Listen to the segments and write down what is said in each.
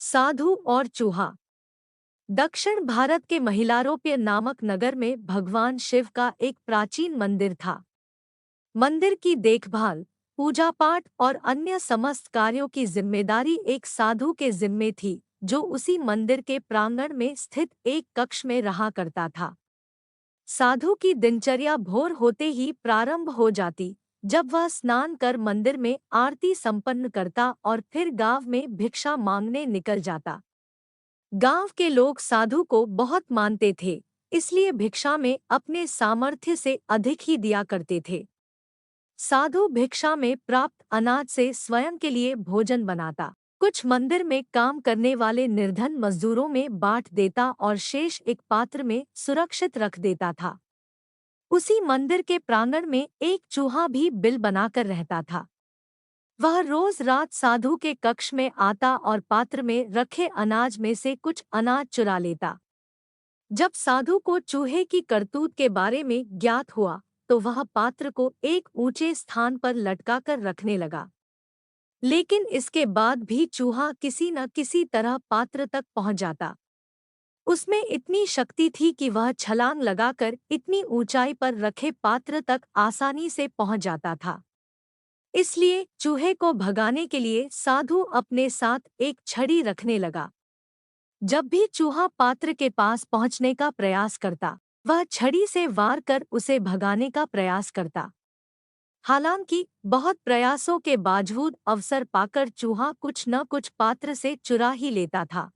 साधु और चूहा। दक्षिण भारत के महिलारोप्य नामक नगर में भगवान शिव का एक प्राचीन मंदिर था। मंदिर की देखभाल, पूजा पाठ और अन्य समस्त कार्यों की जिम्मेदारी एक साधु के जिम्मे थी, जो उसी मंदिर के प्रांगण में स्थित एक कक्ष में रहा करता था। साधु की दिनचर्या भोर होते ही प्रारंभ हो जाती, जब वह स्नान कर मंदिर में आरती संपन्न करता और फिर गांव में भिक्षा मांगने निकल जाता। गांव के लोग साधु को बहुत मानते थे, इसलिए भिक्षा में अपने सामर्थ्य से अधिक ही दिया करते थे। साधु भिक्षा में प्राप्त अनाज से स्वयं के लिए भोजन बनाता, कुछ मंदिर में काम करने वाले निर्धन मजदूरों में बांट देता और शेष एक पात्र में सुरक्षित रख देता था। उसी मंदिर के प्रांगण में एक चूहा भी बिल बनाकर रहता था। वह रोज रात साधु के कक्ष में आता और पात्र में रखे अनाज में से कुछ अनाज चुरा लेता। जब साधु को चूहे की करतूत के बारे में ज्ञात हुआ, तो वह पात्र को एक ऊंचे स्थान पर लटकाकर रखने लगा। लेकिन इसके बाद भी चूहा किसी न किसी तरह पात्र तक पहुंच जाता। उसमें इतनी शक्ति थी कि वह छलांग लगाकर इतनी ऊंचाई पर रखे पात्र तक आसानी से पहुंच जाता था। इसलिए चूहे को भगाने के लिए साधु अपने साथ एक छड़ी रखने लगा। जब भी चूहा पात्र के पास पहुंचने का प्रयास करता, वह छड़ी से वार कर उसे भगाने का प्रयास करता। हालांकि बहुत प्रयासों के बावजूद अवसर पाकर चूहा कुछ न कुछ पात्र से चुरा ही लेता था।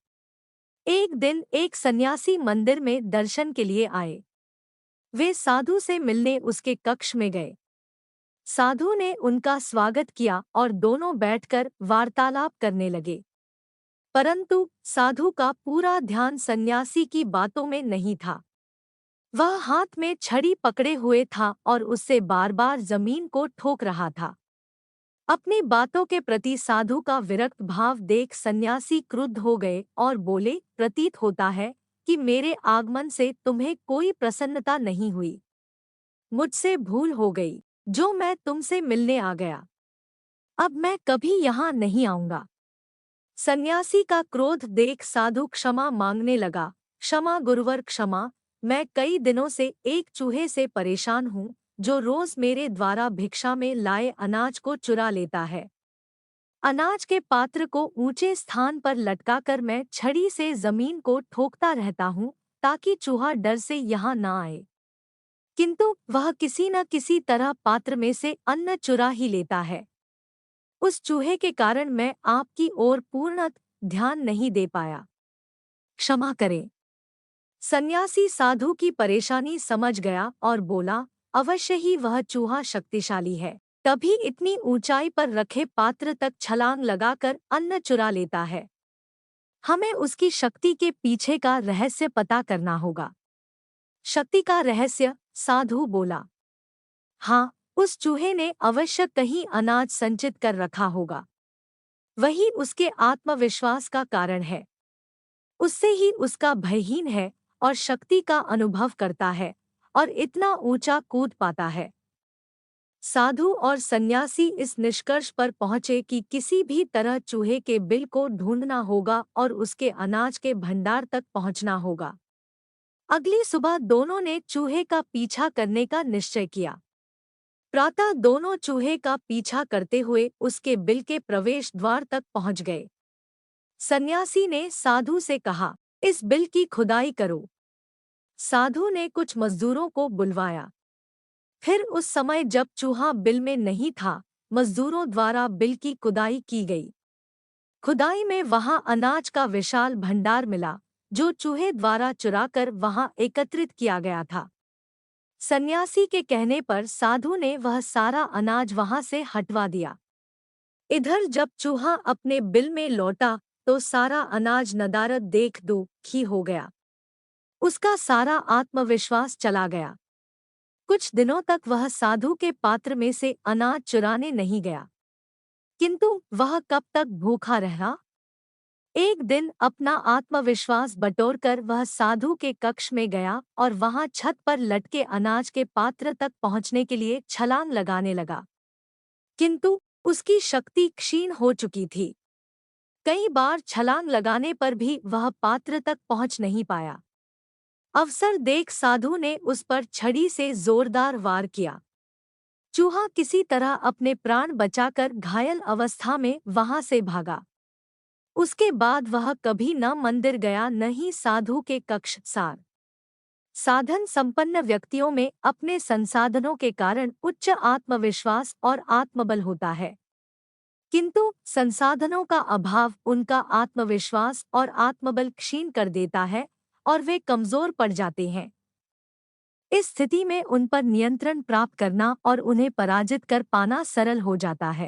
एक दिन एक सन्यासी मंदिर में दर्शन के लिए आए। वे साधु से मिलने उसके कक्ष में गए। साधु ने उनका स्वागत किया और दोनों बैठकर वार्तालाप करने लगे। परंतु साधु का पूरा ध्यान सन्यासी की बातों में नहीं था। वह हाथ में छड़ी पकड़े हुए था और उससे बार बार जमीन को ठोक रहा था। अपनी बातों के प्रति साधु का विरक्त भाव देख सन्यासी क्रुद्ध हो गए और बोले, प्रतीत होता है कि मेरे आगमन से तुम्हें कोई प्रसन्नता नहीं हुई। मुझसे भूल हो गई, जो मैं तुमसे मिलने आ गया। अब मैं कभी यहाँ नहीं आऊंगा। सन्यासी का क्रोध देख साधु क्षमा मांगने लगा। क्षमा गुरुवर क्षमा, मैं कई दिनों से एक चूहे से परेशान हूँ, जो रोज मेरे द्वारा भिक्षा में लाए अनाज को चुरा लेता है। अनाज के पात्र को ऊंचे स्थान पर लटकाकर मैं छड़ी से जमीन को ठोकता रहता हूँ, ताकि चूहा डर से यहाँ न आए। किंतु वह किसी न किसी तरह पात्र में से अन्न चुरा ही लेता है। उस चूहे के कारण मैं आपकी ओर पूर्ण ध्यान नहीं दे पाया। क्षमा करें। सन्यासी साधु की परेशानी समझ गया और बोला, अवश्य ही वह चूहा शक्तिशाली है, तभी इतनी ऊंचाई पर रखे पात्र तक छलांग लगाकर अन्न चुरा लेता है। हमें उसकी शक्ति के पीछे का रहस्य पता करना होगा। शक्ति का रहस्य? साधु बोला। हाँ, उस चूहे ने अवश्य कहीं अनाज संचित कर रखा होगा। वही उसके आत्मविश्वास का कारण है। उससे ही उसका भयहीन है और शक्ति का अनुभव करता है और इतना ऊंचा कूद पाता है। साधु और सन्यासी इस निष्कर्ष पर पहुंचे कि किसी भी तरह चूहे के बिल को ढूंढना होगा और उसके अनाज के भंडार तक पहुंचना होगा। अगली सुबह दोनों ने चूहे का पीछा करने का निश्चय किया। प्रातः दोनों चूहे का पीछा करते हुए उसके बिल के प्रवेश द्वार तक पहुंच गए। सन्यासी ने साधु से कहा, इस बिल की खुदाई करो। साधु ने कुछ मजदूरों को बुलवाया। फिर उस समय जब चूहा बिल में नहीं था, मजदूरों द्वारा बिल की खुदाई की गई। खुदाई में वहां अनाज का विशाल भंडार मिला, जो चूहे द्वारा चुराकर वहां एकत्रित किया गया था। सन्यासी के कहने पर साधु ने वह सारा अनाज वहां से हटवा दिया। इधर जब चूहा अपने बिल में लौटा, तो सारा अनाज नदारद देख दुखी हो गया। उसका सारा आत्मविश्वास चला गया। कुछ दिनों तक वह साधु के पात्र में से अनाज चुराने नहीं गया। किंतु वह कब तक भूखा रहा? एक दिन अपना आत्मविश्वास बटोरकर वह साधु के कक्ष में गया और वहां छत पर लटके अनाज के पात्र तक पहुंचने के लिए छलांग लगाने लगा। किंतु उसकी शक्ति क्षीण हो चुकी थी। कई बार छलांग लगाने पर भी वह पात्र तक पहुंच नहीं पाया। अवसर देख साधु ने उस पर छड़ी से जोरदार वार किया। चूहा किसी तरह अपने प्राण बचाकर घायल अवस्था में वहां से भागा। उसके बाद वह कभी न मंदिर गया न ही साधु के कक्ष। सार साधन संपन्न व्यक्तियों में अपने संसाधनों के कारण उच्च आत्मविश्वास और आत्मबल होता है, किंतु संसाधनों का अभाव उनका आत्मविश्वास और आत्मबल क्षीण कर देता है और वे कमजोर पड़ जाते हैं। इस स्थिति में उन पर नियंत्रण प्राप्त करना और उन्हें पराजित कर पाना सरल हो जाता है।